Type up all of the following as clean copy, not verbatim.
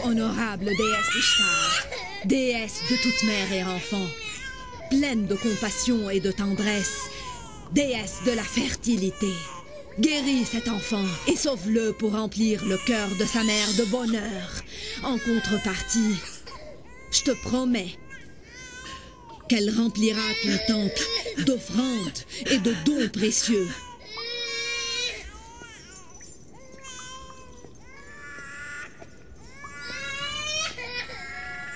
Honorable déesse Ishtar, déesse de toute mère et enfant, pleine de compassion et de tendresse, déesse de la fertilité, guéris cet enfant et sauve-le pour remplir le cœur de sa mère de bonheur. En contrepartie, je te promets qu'elle remplira ton temple d'offrandes et de dons précieux.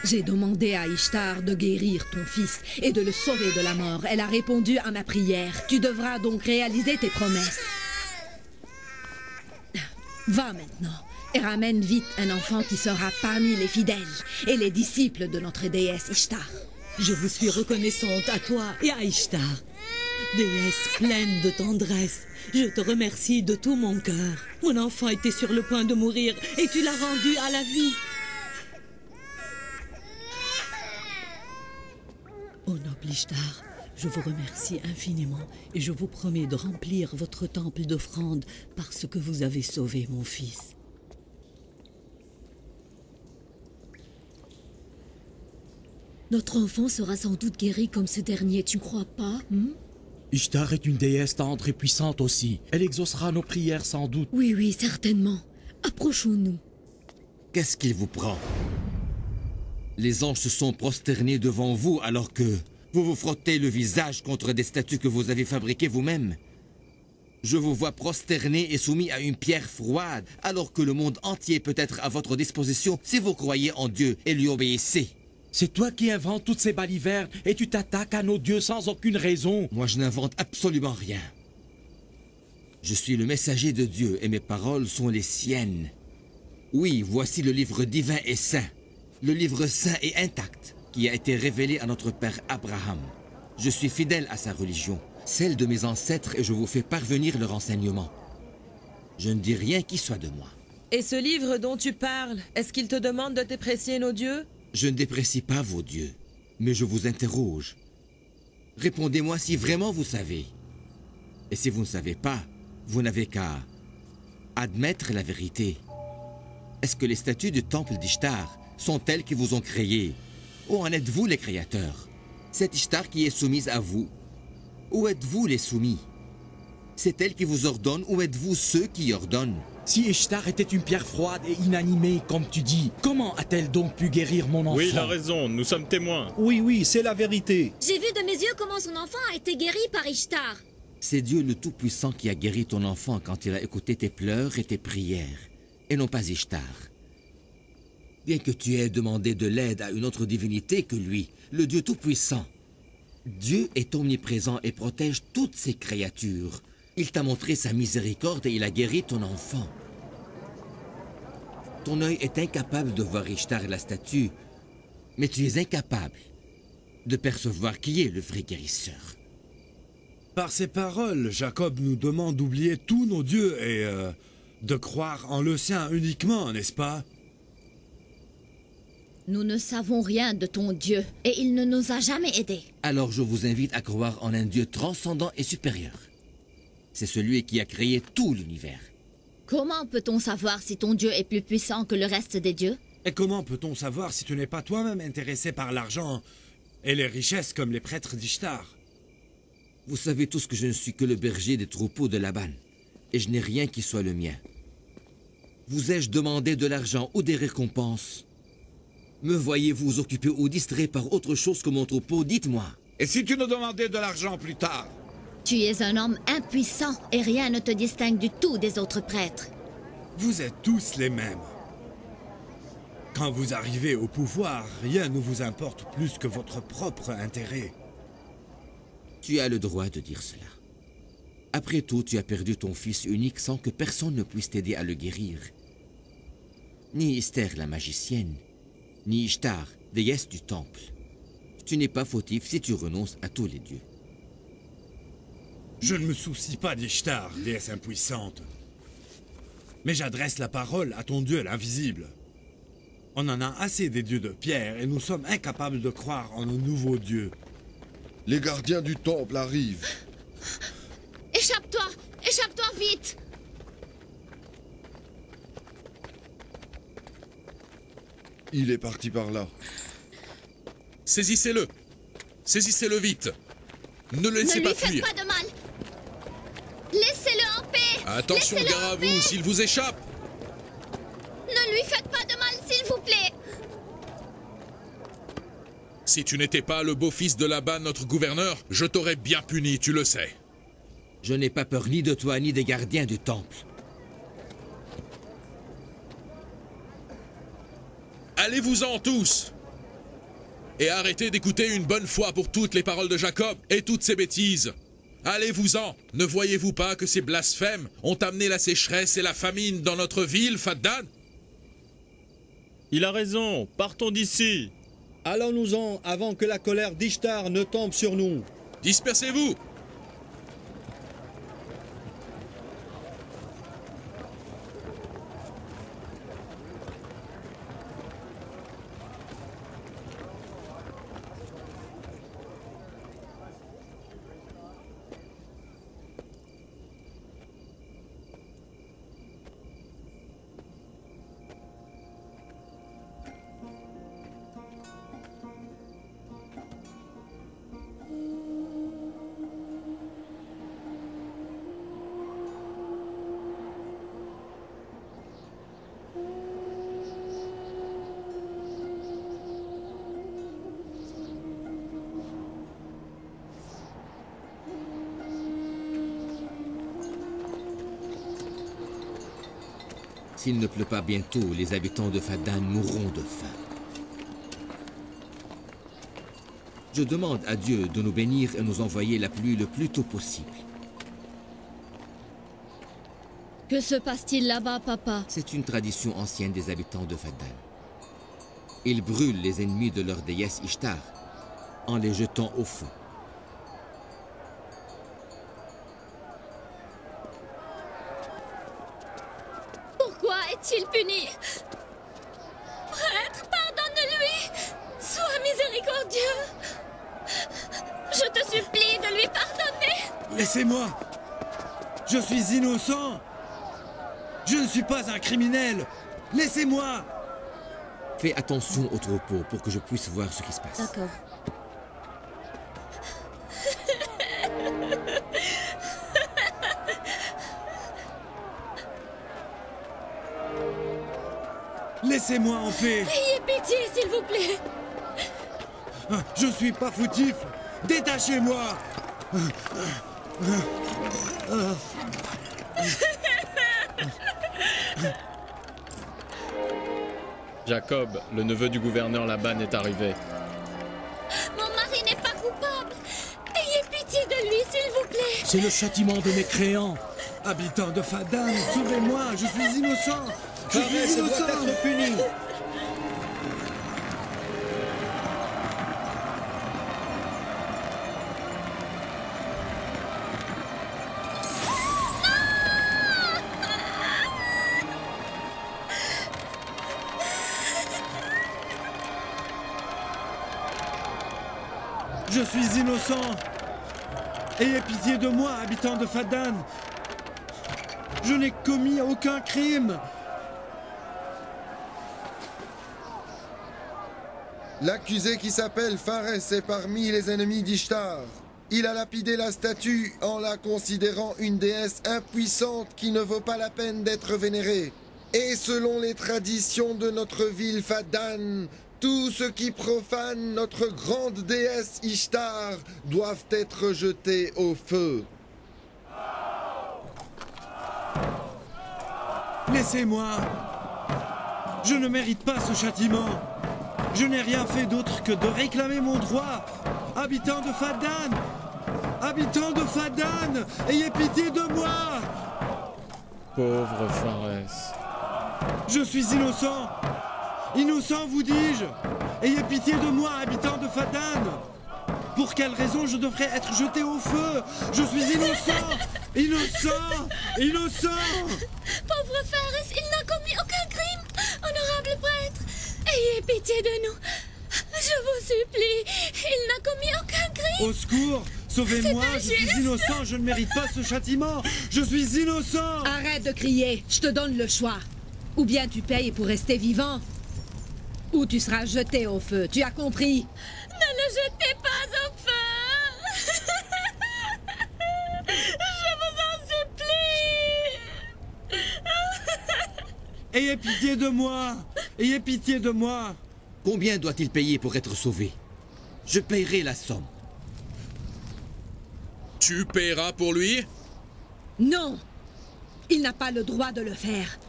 J'ai demandé à Ishtar de guérir ton fils et de le sauver de la mort. Elle a répondu à ma prière. Tu devras donc réaliser tes promesses. Va maintenant et ramène vite un enfant qui sera parmi les fidèles et les disciples de notre déesse Ishtar. Je vous suis reconnaissante à toi et à Ishtar. Déesse pleine de tendresse, je te remercie de tout mon cœur. Mon enfant était sur le point de mourir et tu l'as rendu à la vie. Ô noble Ishtar, je vous remercie infiniment et je vous promets de remplir votre temple d'offrandes parce que vous avez sauvé mon fils. Notre enfant sera sans doute guéri comme ce dernier, tu ne crois pas? Ishtar est une déesse tendre et puissante aussi. Elle exaucera nos prières sans doute. Oui, oui, certainement. Approchons-nous. Qu'est-ce qu'il vous prend? Les anges se sont prosternés devant vous alors que vous vous frottez le visage contre des statues que vous avez fabriquées vous-même. Je vous vois prosterné et soumis à une pierre froide alors que le monde entier peut être à votre disposition si vous croyez en Dieu et lui obéissez. C'est toi qui inventes toutes ces balivernes et tu t'attaques à nos dieux sans aucune raison. Moi, je n'invente absolument rien. Je suis le messager de Dieu et mes paroles sont les siennes. Oui, voici le livre divin et saint. Le livre saint et intact qui a été révélé à notre père Abraham. Je suis fidèle à sa religion, celle de mes ancêtres, et je vous fais parvenir leur enseignement. Je ne dis rien qui soit de moi. Et ce livre dont tu parles, est-ce qu'il te demande de déprécier nos dieux? Je ne déprécie pas vos dieux, mais je vous interroge. Répondez-moi si vraiment vous savez. Et si vous ne savez pas, vous n'avez qu'à admettre la vérité. Est-ce que les statues du temple d'Ishtar sont elles qui vous ont créé? Ou en êtes-vous les créateurs? C'est Ishtar qui est soumise à vous. Ou êtes-vous les soumis? C'est elle qui vous ordonne ou êtes-vous ceux qui ordonnent? Si Ishtar était une pierre froide et inanimée, comme tu dis, comment a-t-elle donc pu guérir mon enfant? Oui, il a raison, nous sommes témoins. Oui, oui, c'est la vérité. J'ai vu de mes yeux comment son enfant a été guéri par Ishtar. C'est Dieu le Tout-Puissant qui a guéri ton enfant quand il a écouté tes pleurs et tes prières, et non pas Ishtar. Bien que tu aies demandé de l'aide à une autre divinité que lui, le Dieu Tout-Puissant, Dieu est omniprésent et protège toutes ses créatures. Il t'a montré sa miséricorde et il a guéri ton enfant. Ton œil est incapable de voir Ishtar et la statue, mais tu es incapable de percevoir qui est le vrai guérisseur. Par ces paroles, Jacob nous demande d'oublier tous nos dieux et de croire en le sien uniquement, n'est-ce pas? Nous ne savons rien de ton Dieu et il ne nous a jamais aidés. Alors je vous invite à croire en un Dieu transcendant et supérieur. C'est celui qui a créé tout l'univers. Comment peut-on savoir si ton Dieu est plus puissant que le reste des dieux? Et comment peut-on savoir si tu n'es pas toi-même intéressé par l'argent et les richesses comme les prêtres d'Ishtar? Vous savez tous que je ne suis que le berger des troupeaux de Laban, et je n'ai rien qui soit le mien. Vous ai-je demandé de l'argent ou des récompenses? Me voyez-vous occupé ou distrait par autre chose que mon troupeau? Dites-moi. Et si tu nous demandais de l'argent plus tard? Tu es un homme impuissant et rien ne te distingue du tout des autres prêtres. Vous êtes tous les mêmes. Quand vous arrivez au pouvoir, rien ne vous importe plus que votre propre intérêt. Tu as le droit de dire cela. Après tout, tu as perdu ton fils unique sans que personne ne puisse t'aider à le guérir. Ni Esther la magicienne, ni Ishtar, déesse du temple. Tu n'es pas fautif si tu renonces à tous les dieux. Je ne me soucie pas d'Ishtar, déesse impuissante. Mais j'adresse la parole à ton Dieu l'invisible. On en a assez des dieux de pierre et nous sommes incapables de croire en nos nouveaux dieux. Les gardiens du temple arrivent. Échappe-toi! Échappe-toi vite! Il est parti par là. Saisissez-le. Saisissez-le vite. Ne le laissez pas fuir. Ne lui faites pas de mal. Laissez-le en paix. Attention, gare à vous, s'il vous échappe. Ne lui faites pas de mal, s'il vous plaît. Si tu n'étais pas le beau-fils de Laban, notre gouverneur, je t'aurais bien puni, tu le sais. Je n'ai pas peur ni de toi ni des gardiens du temple. Allez-vous-en tous. Et arrêtez d'écouter une bonne fois pour toutes les paroles de Jacob et toutes ces bêtises. Allez-vous-en. Ne voyez-vous pas que ces blasphèmes ont amené la sécheresse et la famine dans notre ville, Faddan? Il a raison, partons d'ici. Allons-nous-en avant que la colère d'Ishtar ne tombe sur nous. Dispersez-vous. S'il ne pleut pas bientôt, les habitants de Faddan mourront de faim. Je demande à Dieu de nous bénir et nous envoyer la pluie le plus tôt possible. Que se passe-t-il là-bas, papa? C'est une tradition ancienne des habitants de Faddan. Ils brûlent les ennemis de leur déesse Ishtar en les jetant au feu. Pourquoi est-il puni? Prêtre, pardonne-lui. Sois miséricordieux. Je te supplie de lui pardonner. Laissez-moi. Je suis innocent. Je ne suis pas un criminel. Laissez-moi. Fais attention au troupeau pour que je puisse voir ce qui se passe. D'accord. Laissez-moi en paix. Ayez pitié, s'il vous plaît. Je suis pas foutif. Détachez-moi. Jacob, le neveu du gouverneur Laban, est arrivé. Mon mari n'est pas coupable. Ayez pitié de lui, s'il vous plaît. C'est le châtiment de mes créants. Habitants de Faddan, sauvez-moi. Je suis innocent. Je suis innocent. Doit être puni. Je suis innocent. Ayez pitié de moi, habitants de Faddan. Je n'ai commis aucun crime. L'accusé qui s'appelle Phares est parmi les ennemis d'Ishtar. Il a lapidé la statue en la considérant une déesse impuissante qui ne vaut pas la peine d'être vénérée. Et selon les traditions de notre ville Faddan, tous ceux qui profanent notre grande déesse Ishtar doivent être jetés au feu. Laissez-moi. Je ne mérite pas ce châtiment. Je n'ai rien fait d'autre que de réclamer mon droit. Habitants de Faddan! Habitants de Faddan! Ayez pitié de moi! Pauvre Phares. Je suis innocent! Innocent, vous dis-je! Ayez pitié de moi, habitants de Faddan! Pour quelle raison je devrais être jeté au feu? Je suis innocent! Innocent! Innocent! Pauvre Phares, il n'a commis aucun crime. Honorable prêtre, ayez pitié de nous. Je vous supplie, il n'a commis aucun crime. Au secours! Sauvez-moi! Je suis innocent! Je ne mérite pas ce châtiment! Je suis innocent! Arrête de crier, je te donne le choix. Ou bien tu payes pour rester vivant, ou tu seras jeté au feu. Tu as compris? Ne le jetez pas au feu! Je vous en supplie! Ayez pitié de moi! Ayez pitié de moi! Combien doit-il payer pour être sauvé? Je paierai la somme. Tu paieras pour lui? Non! Il n'a pas le droit de le faire.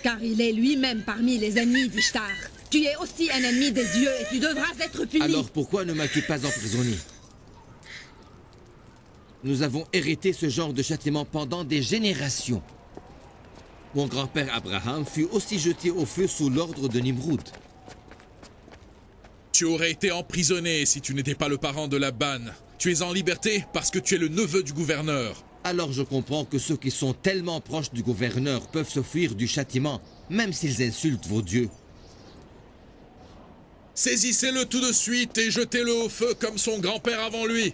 Car il est lui-même parmi les ennemis d'Ishtar. Tu es aussi un ennemi des dieux et tu devras être puni. Alors pourquoi ne m'as-tu pas emprisonné? Nous avons hérité ce genre de châtiment pendant des générations. Mon grand-père Abraham fut aussi jeté au feu sous l'ordre de Nimrod. Tu aurais été emprisonné si tu n'étais pas le parent de Laban. Tu es en liberté parce que tu es le neveu du gouverneur. Alors je comprends que ceux qui sont tellement proches du gouverneur peuvent se fuir du châtiment, même s'ils insultent vos dieux. Saisissez-le tout de suite et jetez-le au feu comme son grand-père avant lui.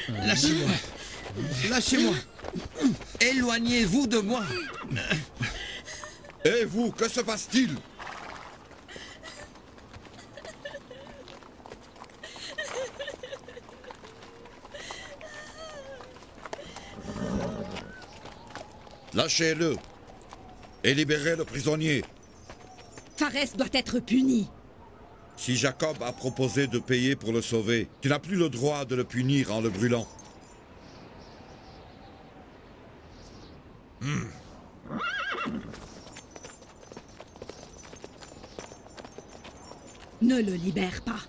Lâchez-moi. Lâchez-moi. Éloignez-vous de moi. Et vous, que se passe-t-il? Lâchez-le et libérez le prisonnier. Pharès doit être puni. Si Jacob a proposé de payer pour le sauver, tu n'as plus le droit de le punir en le brûlant. Ne le libère pas.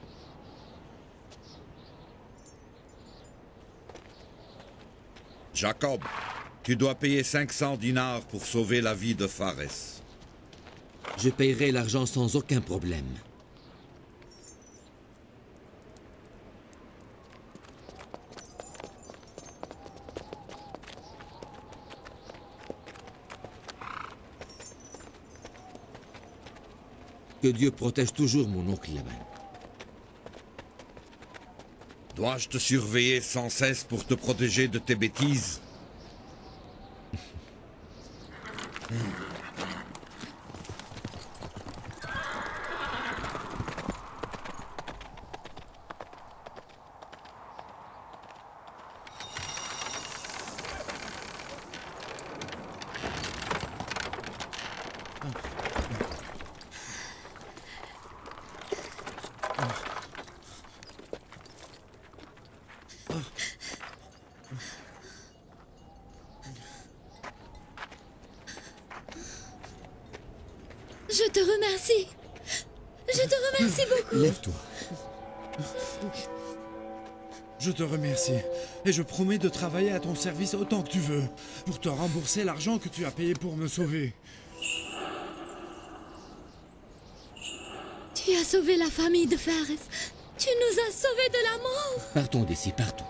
Jacob, tu dois payer 500 dinars pour sauver la vie de Pharès. Je paierai l'argent sans aucun problème. Que Dieu protège toujours mon oncle Laban. Dois-je te surveiller sans cesse pour te protéger de tes bêtises? Je te remercie. Je te remercie beaucoup. Lève-toi. Je te remercie. Et je promets de travailler à ton service autant que tu veux, pour te rembourser l'argent que tu as payé pour me sauver. Tu as sauvé la famille de Pharès. Tu nous as sauvés de la mort. Partons d'ici, partons.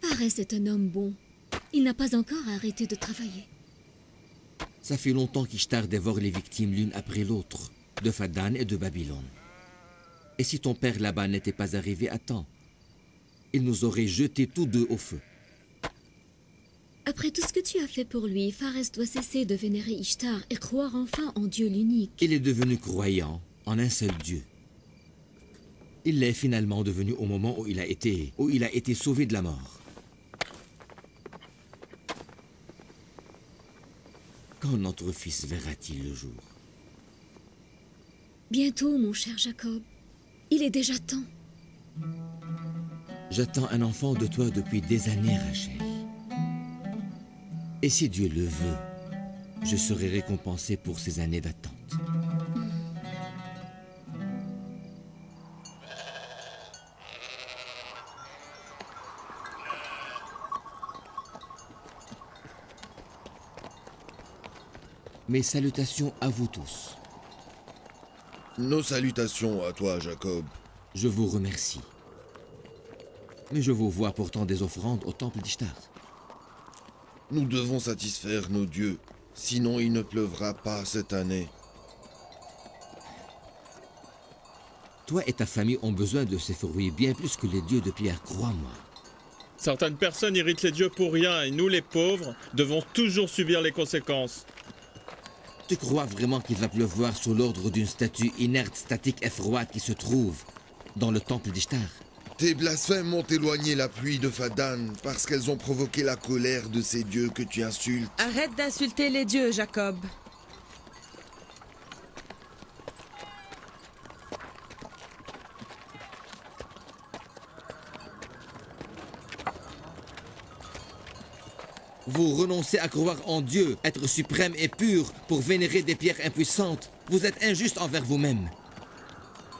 Pharès est un homme bon. Il n'a pas encore arrêté de travailler. Ça fait longtemps qu'Ishtar dévore les victimes l'une après l'autre, de Fadan et de Babylone. Et si ton père Laban n'était pas arrivé à temps, il nous aurait jetés tous deux au feu. Après tout ce que tu as fait pour lui, Pharès doit cesser de vénérer Ishtar et croire enfin en Dieu l'unique. Il est devenu croyant en un seul Dieu. Il l'est finalement devenu au moment où il a été sauvé de la mort. Quand notre fils verra-t-il le jour? Bientôt, mon cher Jacob. Il est déjà temps. J'attends un enfant de toi depuis des années, Rachel. Et si Dieu le veut, je serai récompensé pour ces années d'attente. Mes salutations à vous tous. Nos salutations à toi, Jacob. Je vous remercie. Mais je vous vois pourtant des offrandes au temple d'Ishtar. Nous devons satisfaire nos dieux, sinon il ne pleuvra pas cette année. Toi et ta famille ont besoin de ces fruits bien plus que les dieux de pierre, crois-moi. Certaines personnes irritent les dieux pour rien et nous, les pauvres, devons toujours subir les conséquences. Tu crois vraiment qu'il va pleuvoir sous l'ordre d'une statue inerte, statique et froide qui se trouve dans le temple d'Ishtar? Tes blasphèmes ont éloigné la pluie de Fadan parce qu'elles ont provoqué la colère de ces dieux que tu insultes. Arrête d'insulter les dieux, Jacob. Vous renoncez à croire en Dieu, être suprême et pur, pour vénérer des pierres impuissantes. Vous êtes injuste envers vous-même.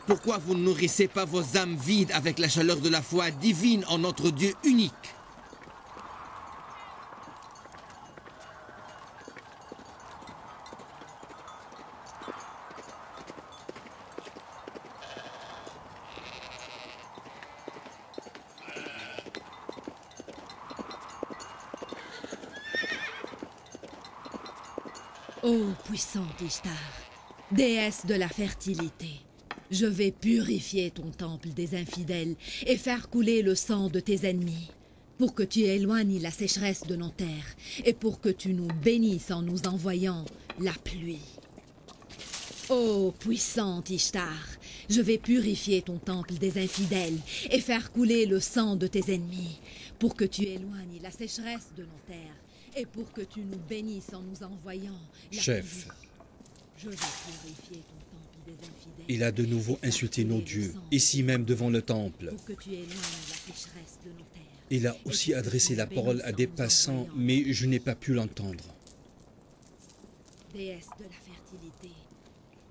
Pourquoi vous ne nourrissez pas vos âmes vides avec la chaleur de la foi divine en notre Dieu unique? Ô puissante Ishtar, déesse de la fertilité, je vais purifier ton temple des infidèles et faire couler le sang de tes ennemis, pour que tu éloignes la sécheresse de nos terres et pour que tu nous bénisses en nous envoyant la pluie. Ô puissante Ishtar, je vais purifier ton temple des infidèles et faire couler le sang de tes ennemis, pour que tu éloignes la sécheresse de nos terres et pour que tu nous bénisses en nous envoyant la Chef, pluie. Je vais purifier ton temple des infidèles. il a de nouveau insulté nos dieux, ici même devant le temple. Pour que tu éloignes la sécheresse de nos terres. Il a aussi adressé la parole à des passants, mais je n'ai pas pu l'entendre. Déesse de la fertilité.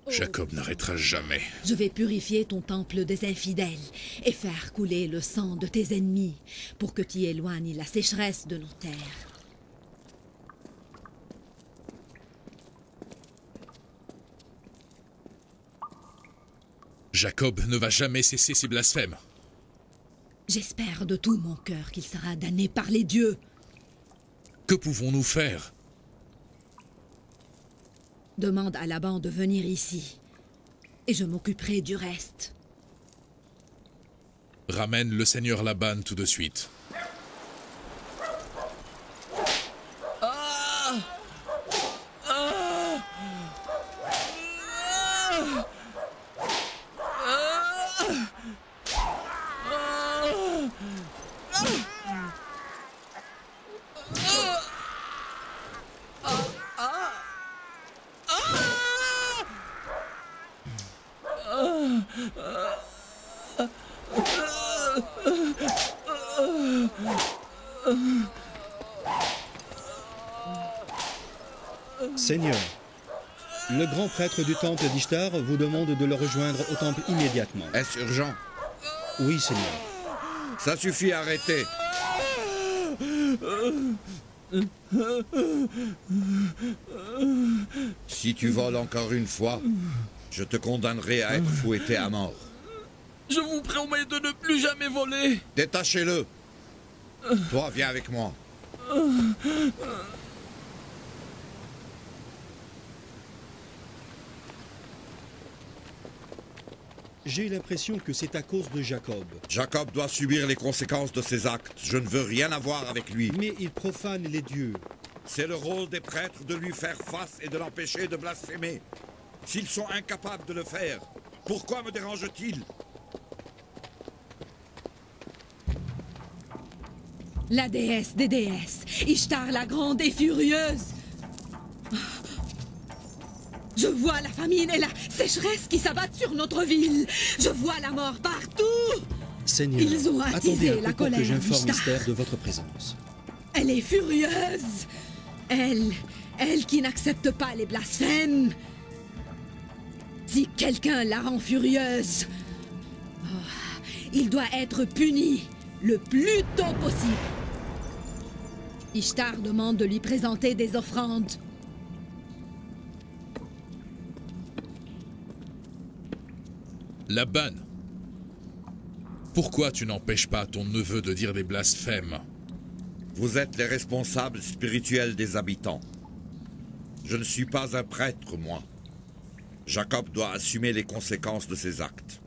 Jacob n'arrêtera jamais. Je vais purifier ton temple des infidèles et faire couler le sang de tes ennemis pour que tu éloignes la sécheresse de nos terres. Jacob ne va jamais cesser ses blasphèmes. J'espère de tout mon cœur qu'il sera damné par les dieux. Que pouvons-nous faire? Demande à Laban de venir ici et je m'occuperai du reste. Ramène le seigneur Laban tout de suite. Seigneur, le grand prêtre du temple d'Ishtar vous demande de le rejoindre au temple immédiatement. Est-ce urgent? Oui, Seigneur. Ça suffit, arrêtez. Si tu voles encore une fois, je te condamnerai à être fouetté à mort. Je vous promets de ne plus jamais voler. Détachez-le. Toi, viens avec moi. J'ai l'impression que c'est à cause de Jacob. Jacob doit subir les conséquences de ses actes. Je ne veux rien avoir avec lui. Mais il profane les dieux. C'est le rôle des prêtres de lui faire face et de l'empêcher de blasphémer. S'ils sont incapables de le faire, pourquoi me dérange-t-il? La déesse des déesses, Ishtar la grande et furieuse. Je vois la famine et la sécheresse qui s'abattent sur notre ville. Je vois la mort partout. Seigneur, Ils ont attendez attisé un peu la pour colère que j'informe d'Ishtar. Esther de votre présence. Elle est furieuse. Elle qui n'accepte pas les blasphèmes. Si quelqu'un la rend furieuse, il doit être puni le plus tôt possible. Ishtar demande de lui présenter des offrandes. Laban, pourquoi tu n'empêches pas ton neveu de dire des blasphèmes? Vous êtes les responsables spirituels des habitants. Je ne suis pas un prêtre, moi. Jacob doit assumer les conséquences de ses actes.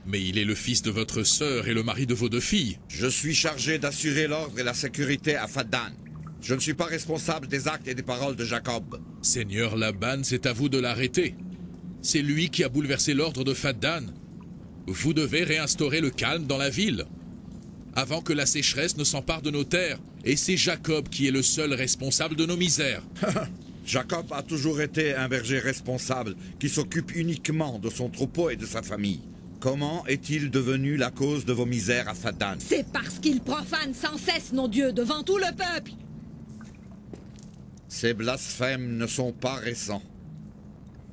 Mais il est le fils de votre sœur et le mari de vos 2 filles. Je suis chargé d'assurer l'ordre et la sécurité à Faddan. Je ne suis pas responsable des actes et des paroles de Jacob. Seigneur Laban, c'est à vous de l'arrêter. C'est lui qui a bouleversé l'ordre de Faddan. Vous devez réinstaurer le calme dans la ville, avant que la sécheresse ne s'empare de nos terres. Et c'est Jacob qui est le seul responsable de nos misères. Jacob a toujours été un berger responsable qui s'occupe uniquement de son troupeau et de sa famille. Comment est-il devenu la cause de vos misères à Faddan? C'est parce qu'il profane sans cesse nos dieux devant tout le peuple. Ces blasphèmes ne sont pas récents.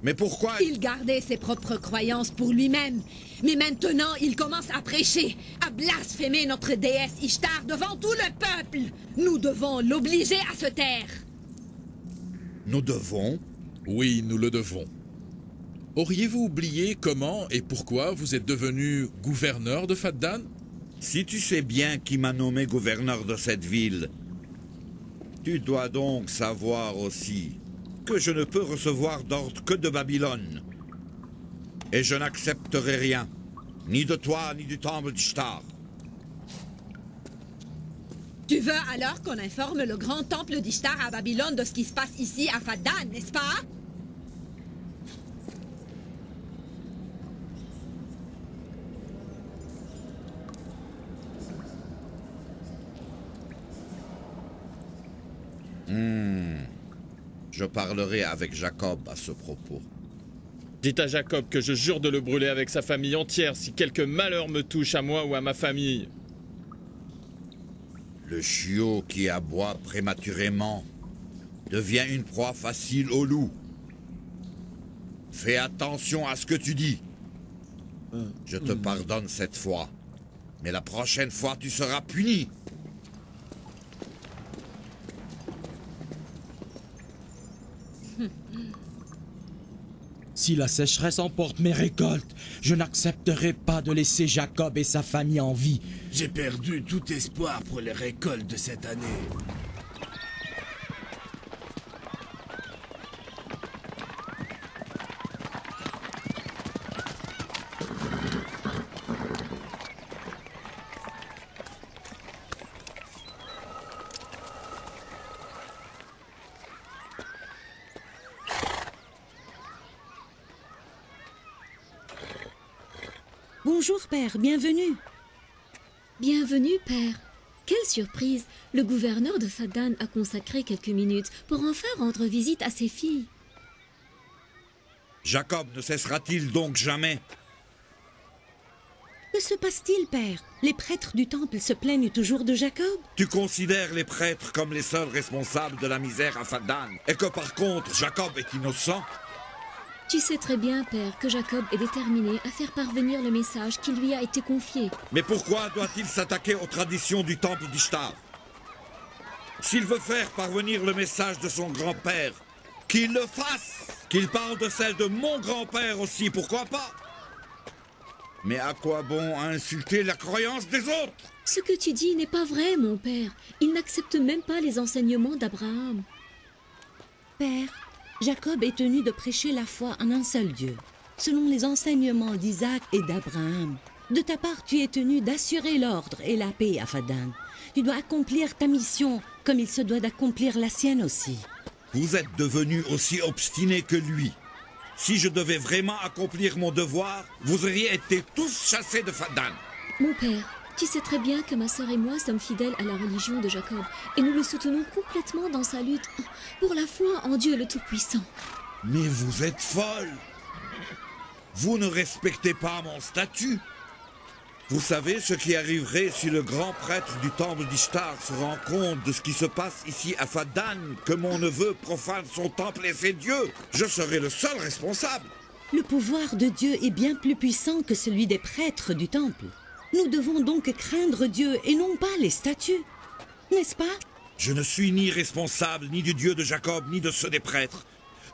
Mais pourquoi... Il gardait ses propres croyances pour lui-même. Mais maintenant, il commence à prêcher, à blasphémer notre déesse Ishtar devant tout le peuple. Nous devons l'obliger à se taire. Nous devons? Oui, nous le devons. Auriez-vous oublié comment et pourquoi vous êtes devenu gouverneur de Faddan? Si tu sais bien qui m'a nommé gouverneur de cette ville, tu dois donc savoir aussi que je ne peux recevoir d'ordre que de Babylone. Et je n'accepterai rien, ni de toi, ni du temple d'Ishtar. Tu veux alors qu'on informe le grand temple d'Ishtar à Babylone de ce qui se passe ici à Faddan, n'est-ce pas? Je parlerai avec Jacob à ce propos. Dites à Jacob que je jure de le brûler avec sa famille entière si quelque malheur me touche à moi ou à ma famille. Le chiot qui aboie prématurément devient une proie facile au loup. Fais attention à ce que tu dis. Je te pardonne cette fois, mais la prochaine fois tu seras puni. Si la sécheresse emporte mes récoltes, je n'accepterai pas de laisser Jacob et sa famille en vie. J'ai perdu tout espoir pour les récoltes de cette année. Bonjour, père, bienvenue. Bienvenue, père. Quelle surprise! Le gouverneur de Faddan a consacré quelques minutes pour enfin rendre visite à ses filles. Jacob ne cessera-t-il donc jamais? Que se passe-t-il, père? Les prêtres du temple se plaignent toujours de Jacob? Tu considères les prêtres comme les seuls responsables de la misère à Faddan, et que par contre Jacob est innocent? Tu sais très bien, père, que Jacob est déterminé à faire parvenir le message qui lui a été confié. Mais pourquoi doit-il s'attaquer aux traditions du temple d'Ishtar? S'il veut faire parvenir le message de son grand-père, qu'il le fasse! Qu'il parle de celle de mon grand-père aussi, pourquoi pas? Mais à quoi bon insulter la croyance des autres? Ce que tu dis n'est pas vrai, mon père. Il n'accepte même pas les enseignements d'Abraham. Père, Jacob est tenu de prêcher la foi en un seul Dieu, selon les enseignements d'Isaac et d'Abraham. De ta part, tu es tenu d'assurer l'ordre et la paix à Faddan. Tu dois accomplir ta mission comme il se doit d'accomplir la sienne aussi. Vous êtes devenu aussi obstiné que lui. Si je devais vraiment accomplir mon devoir, vous auriez été tous chassés de Faddan. Mon père, tu sais très bien que ma sœur et moi sommes fidèles à la religion de Jacob et nous le soutenons complètement dans sa lutte pour la foi en Dieu le Tout-Puissant. Mais vous êtes folle! Vous ne respectez pas mon statut. Vous savez ce qui arriverait si le grand prêtre du temple d'Ishtar se rend compte de ce qui se passe ici à Fadan, que mon neveu profane son temple et ses dieux? Je serai le seul responsable. Le pouvoir de Dieu est bien plus puissant que celui des prêtres du temple. Nous devons donc craindre Dieu et non pas les statues, n'est-ce pas? Je ne suis ni responsable ni du Dieu de Jacob ni de ceux des prêtres.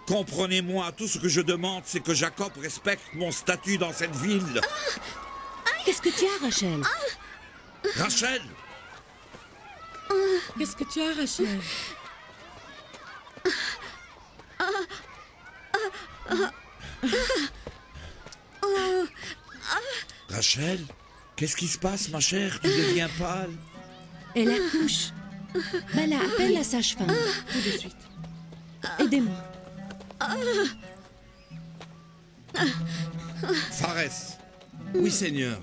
Comprenez-moi, tout ce que je demande, c'est que Jacob respecte mon statut dans cette ville. Qu'est-ce que tu as, Rachel? Rachel! Qu'est-ce que tu as, Rachel? Rachel, qu'est-ce qui se passe, ma chère? Tu deviens pâle. Elle accouche. Bala, appelle la sage-femme. Tout de suite. Aidez-moi. Pharès. Oui, Seigneur.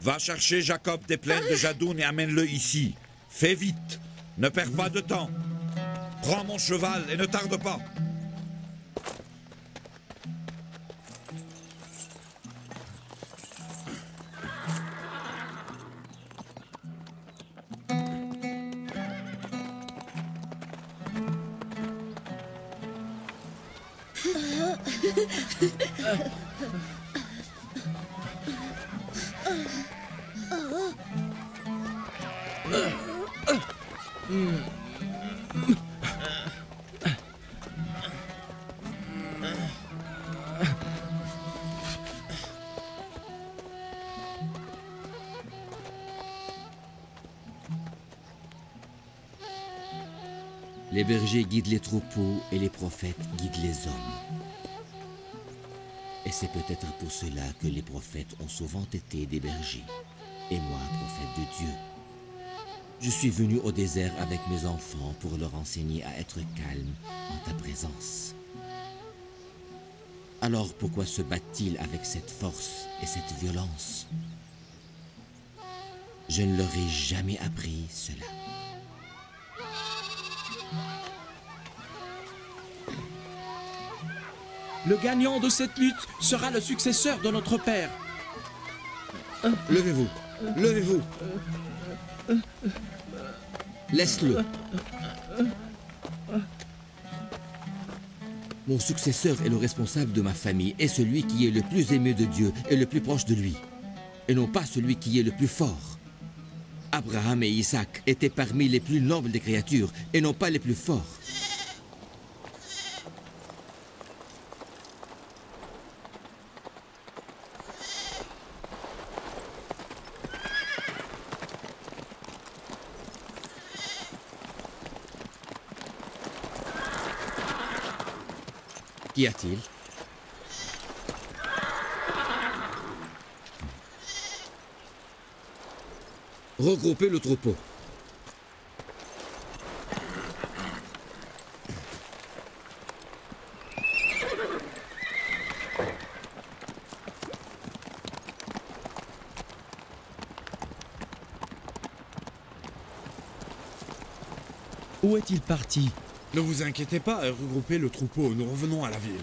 Va chercher Jacob des plaines de Jadoun et amène-le ici. Fais vite. Ne perds pas de temps. Prends mon cheval et ne tarde pas. Les bergers guident les troupeaux et les prophètes guident les hommes. Et c'est peut-être pour cela que les prophètes ont souvent été des bergers, et moi, prophète de Dieu. Je suis venu au désert avec mes enfants pour leur enseigner à être calmes en ta présence. Alors pourquoi se battent-ils avec cette force et cette violence? Je ne leur ai jamais appris cela. Le gagnant de cette lutte sera le successeur de notre père. Levez-vous, levez-vous. Laisse-le. Mon successeur est le responsable de ma famille et celui qui est le plus aimé de Dieu et le plus proche de lui, et non pas celui qui est le plus fort. Abraham et Isaac étaient parmi les plus nobles des créatures et non pas les plus forts. Qu'y a-t-il? Regroupez le troupeau. Où est-il parti? Ne vous inquiétez pas, regroupez le troupeau, nous revenons à la ville.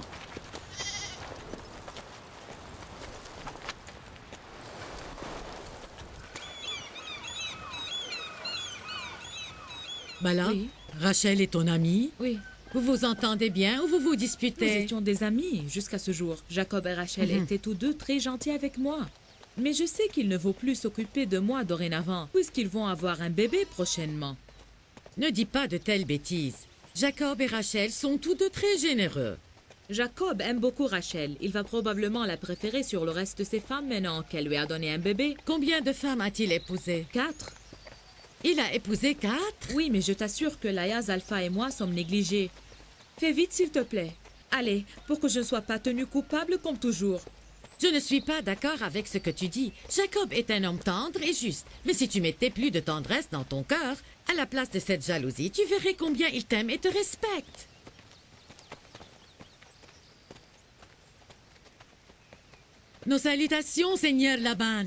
Bala, Oui. Rachel est ton amie? Oui. Vous vous entendez bien ou vous vous Nous disputez? étions des amis jusqu'à ce jour. Jacob et Rachel étaient tous deux très gentils avec moi. Mais je sais qu'il ne faut plus s'occuper de moi dorénavant, puisqu'ils vont avoir un bébé prochainement. Ne dis pas de telles bêtises. Jacob et Rachel sont tous deux très généreux. Jacob aime beaucoup Rachel. Il va probablement la préférer sur le reste de ses femmes maintenant qu'elle lui a donné un bébé. Combien de femmes a-t-il épousé? 4. Il a épousé 4? Oui, mais je t'assure que Layaz, Alpha et moi sommes négligés. Fais vite, s'il te plaît. Allez, pour que je ne sois pas tenue coupable comme toujours. Je ne suis pas d'accord avec ce que tu dis. Jacob est un homme tendre et juste. Mais si tu mettais plus de tendresse dans ton cœur, à la place de cette jalousie, tu verrais combien il t'aime et te respecte. Nos salutations, Seigneur Laban.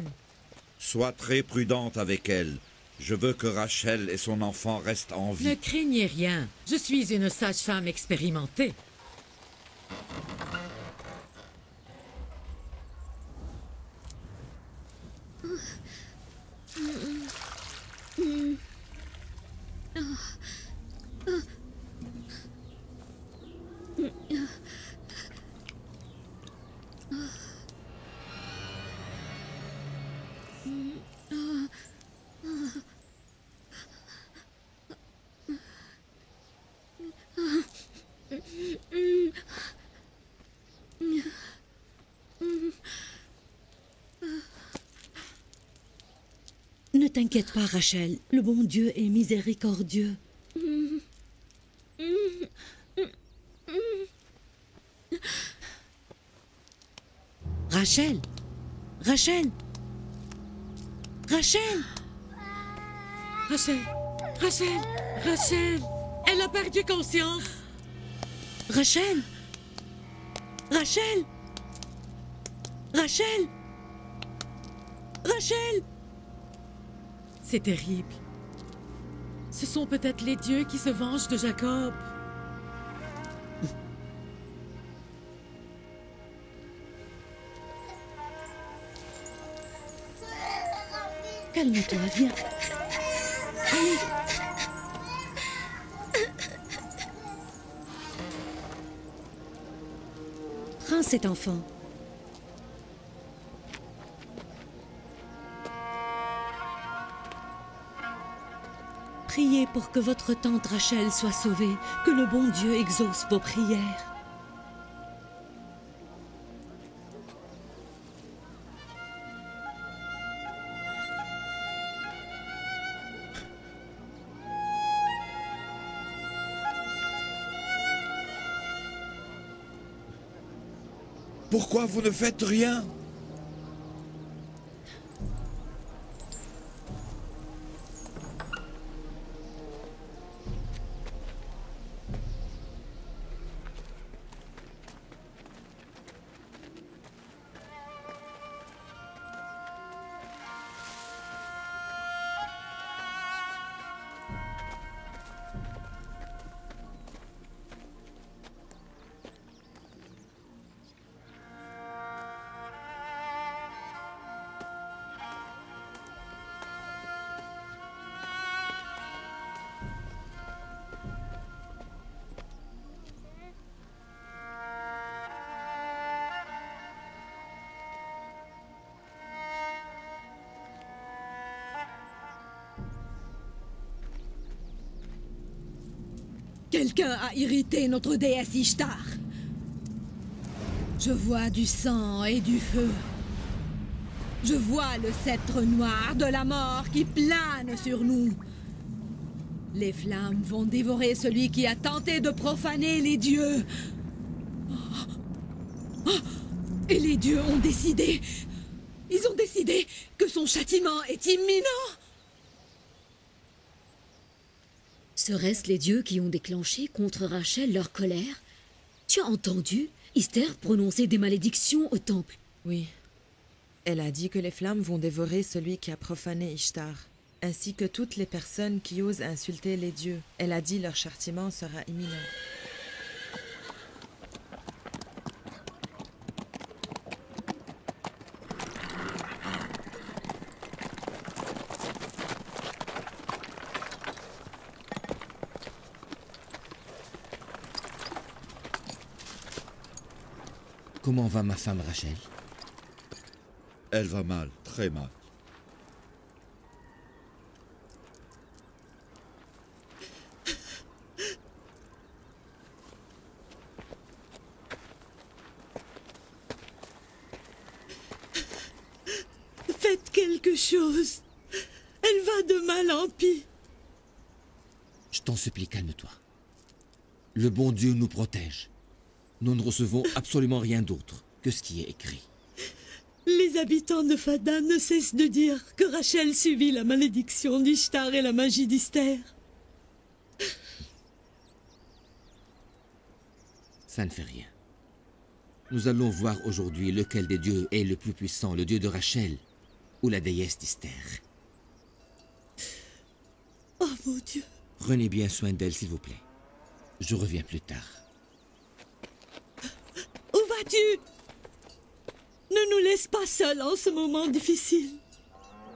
Sois très prudente avec elle. Je veux que Rachel et son enfant restent en vie. Ne craignez rien. Je suis une sage-femme expérimentée. Ne t'inquiète pas, Rachel. Le bon Dieu est miséricordieux. Rachel! Rachel! Rachel! Rachel! Rachel! Rachel! Elle a perdu conscience! Rachel! Rachel! Rachel! Rachel! C'est terrible. Ce sont peut-être les dieux qui se vengent de Jacob. Calme-toi, viens. Allez. Prends cet enfant. Priez pour que votre tante Rachel soit sauvée, que le bon Dieu exauce vos prières. Pourquoi vous ne faites rien? Quelqu'un a irrité notre déesse Ishtar. Je vois du sang et du feu. Je vois le sceptre noir de la mort qui plane sur nous. Les flammes vont dévorer celui qui a tenté de profaner les dieux. Et les dieux ont décidé... Ils ont décidé que son châtiment est imminent. Seraient-ce les dieux qui ont déclenché contre Rachel leur colère? Tu as entendu Esther prononcer des malédictions au temple? Oui. Elle a dit que les flammes vont dévorer celui qui a profané Ishtar, ainsi que toutes les personnes qui osent insulter les dieux. Elle a dit leur châtiment sera imminent. Comment va ma femme Rachel? Elle va mal, très mal. Faites quelque chose. Elle va de mal en pis. Je t'en supplie, calme-toi. Le bon Dieu nous protège. Nous ne recevons absolument rien d'autre que ce qui est écrit. Les habitants de Fadan ne cessent de dire que Rachel subit la malédiction d'Ishtar et la magie d'Esther. Ça ne fait rien. Nous allons voir aujourd'hui lequel des dieux est le plus puissant, le dieu de Rachel ou la déesse d'Esther. Oh mon Dieu! Prenez bien soin d'elle, s'il vous plaît. Je reviens plus tard. Où vas-tu? Ne nous laisse pas seuls en ce moment difficile.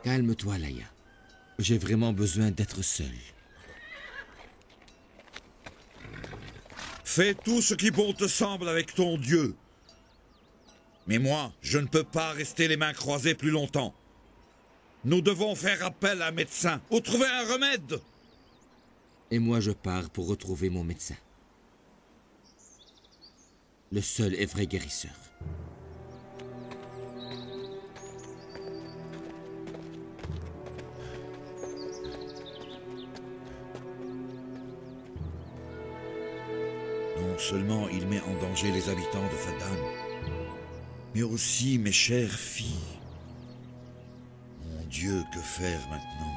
Calme-toi, Laïa. J'ai vraiment besoin d'être seul. Fais tout ce qui bon te semble avec ton Dieu. Mais moi, je ne peux pas rester les mains croisées plus longtemps. Nous devons faire appel à un médecin ou trouver un remède. Et moi, je pars pour retrouver mon médecin. Le seul et vrai guérisseur. Non seulement il met en danger les habitants de Fadan, mais aussi mes chères filles. Mon Dieu, que faire maintenant?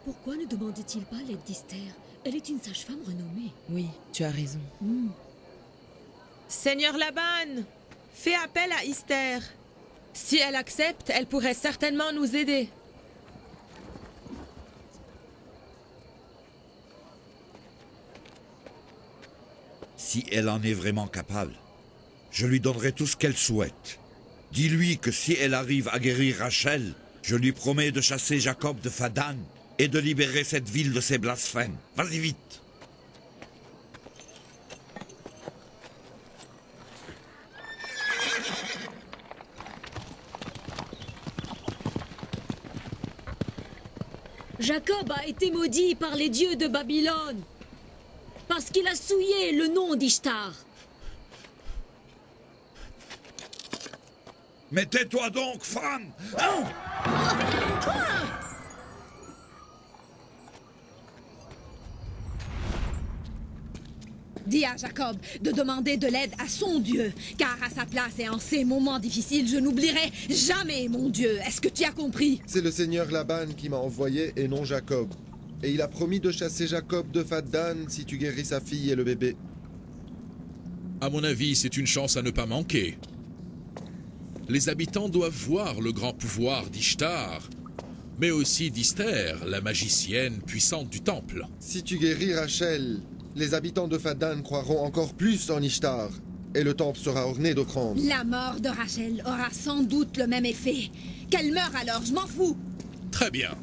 Pourquoi ne demandait-il pas l'aide d'Esther? Elle est une sage-femme renommée. Oui, tu as raison. Seigneur Laban, fais appel à Esther. Si elle accepte, elle pourrait certainement nous aider. Si elle en est vraiment capable, je lui donnerai tout ce qu'elle souhaite. Dis-lui que si elle arrive à guérir Rachel, je lui promets de chasser Jacob de Fadan et de libérer cette ville de ses blasphèmes. Vas-y vite. Jacob a été maudit par les dieux de Babylone parce qu'il a souillé le nom d'Ishtar. Mais tais-toi donc, femme! Dis à Jacob de demander de l'aide à son Dieu, car à sa place et en ces moments difficiles, je n'oublierai jamais mon Dieu. Est-ce que tu as compris? C'est le seigneur Laban qui m'a envoyé et non Jacob. Et il a promis de chasser Jacob de Fadan si tu guéris sa fille et le bébé. À mon avis, c'est une chance à ne pas manquer. Les habitants doivent voir le grand pouvoir d'Ishtar, mais aussi d'Esther, la magicienne puissante du temple. Si tu guéris Rachel, les habitants de Fadan croiront encore plus en Ishtar, et le temple sera orné d'offrandes. La mort de Rachel aura sans doute le même effet. Qu'elle meure alors, je m'en fous. Très bien.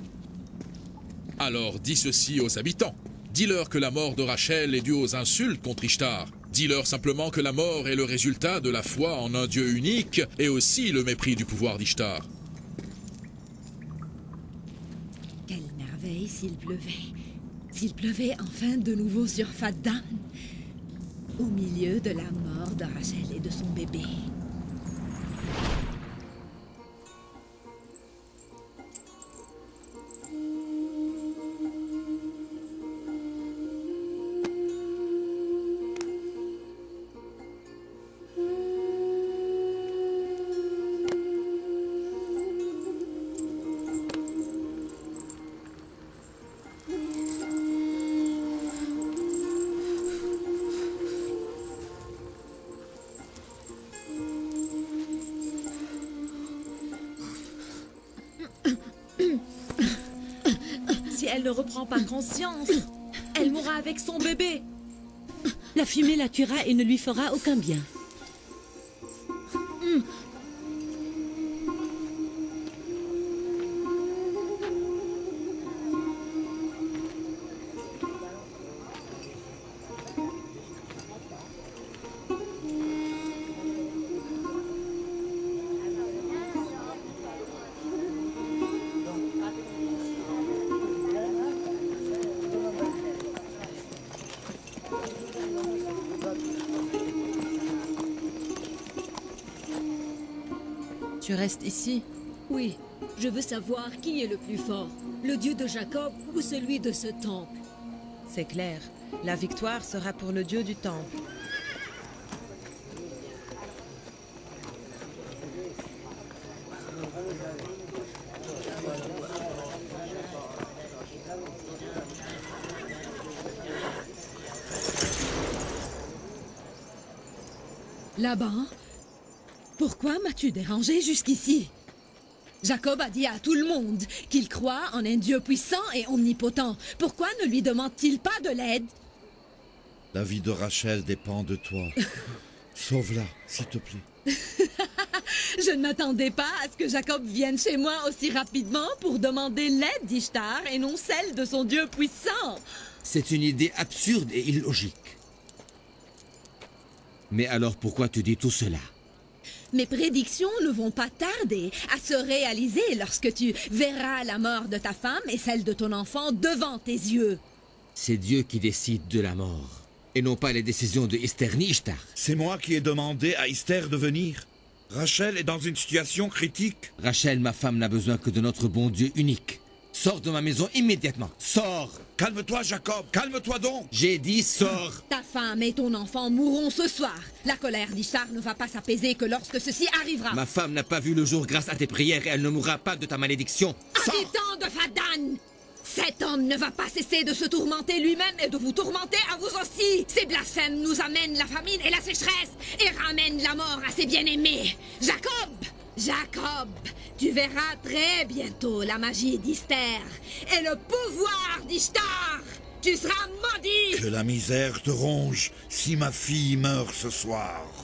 Alors dis ceci aux habitants. Dis-leur que la mort de Rachel est due aux insultes contre Ishtar. Dis-leur simplement que la mort est le résultat de la foi en un Dieu unique et aussi le mépris du pouvoir d'Ishtar. Quelle merveille s'il pleuvait. S'il pleuvait enfin de nouveau sur Fadan, au milieu de la mort de Rachel et de son bébé. Si elle ne reprend pas conscience, elle mourra avec son bébé. La fumée la tuera et ne lui fera aucun bien. Tu restes ici. Oui, je veux savoir qui est le plus fort, le Dieu de Jacob ou celui de ce temple. C'est clair, la victoire sera pour le Dieu du temple. Laban, pourquoi m'as-tu dérangé jusqu'ici? Jacob a dit à tout le monde qu'il croit en un Dieu puissant et omnipotent. Pourquoi ne lui demande-t-il pas de l'aide? La vie de Rachel dépend de toi. Sauve-la, s'il te plaît. Je ne m'attendais pas à ce que Jacob vienne chez moi aussi rapidement pour demander l'aide d'Ishtar et non celle de son Dieu puissant. C'est une idée absurde et illogique. Mais alors pourquoi tu dis tout cela? Mes prédictions ne vont pas tarder à se réaliser lorsque tu verras la mort de ta femme et celle de ton enfant devant tes yeux. C'est Dieu qui décide de la mort, et non pas les décisions de Esther ni Ishtar. C'est moi qui ai demandé à Esther de venir. Rachel est dans une situation critique. Rachel, ma femme, n'a besoin que de notre bon Dieu unique. Sors de ma maison immédiatement. Sors! Calme-toi, Jacob. Calme-toi donc. J'ai dit sors. Ta femme et ton enfant mourront ce soir. La colère d'Ishtar ne va pas s'apaiser que lorsque ceci arrivera. Ma femme n'a pas vu le jour grâce à tes prières et elle ne mourra pas de ta malédiction. Habitant de Fadan, cet homme ne va pas cesser de se tourmenter lui-même et de vous tourmenter à vous aussi. Ces blasphèmes nous amènent la famine et la sécheresse et ramènent la mort à ses bien-aimés. Jacob, tu verras très bientôt la magie d'Esther et le pouvoir d'Ishtar. Tu seras maudit. Que la misère te ronge si ma fille meurt ce soir.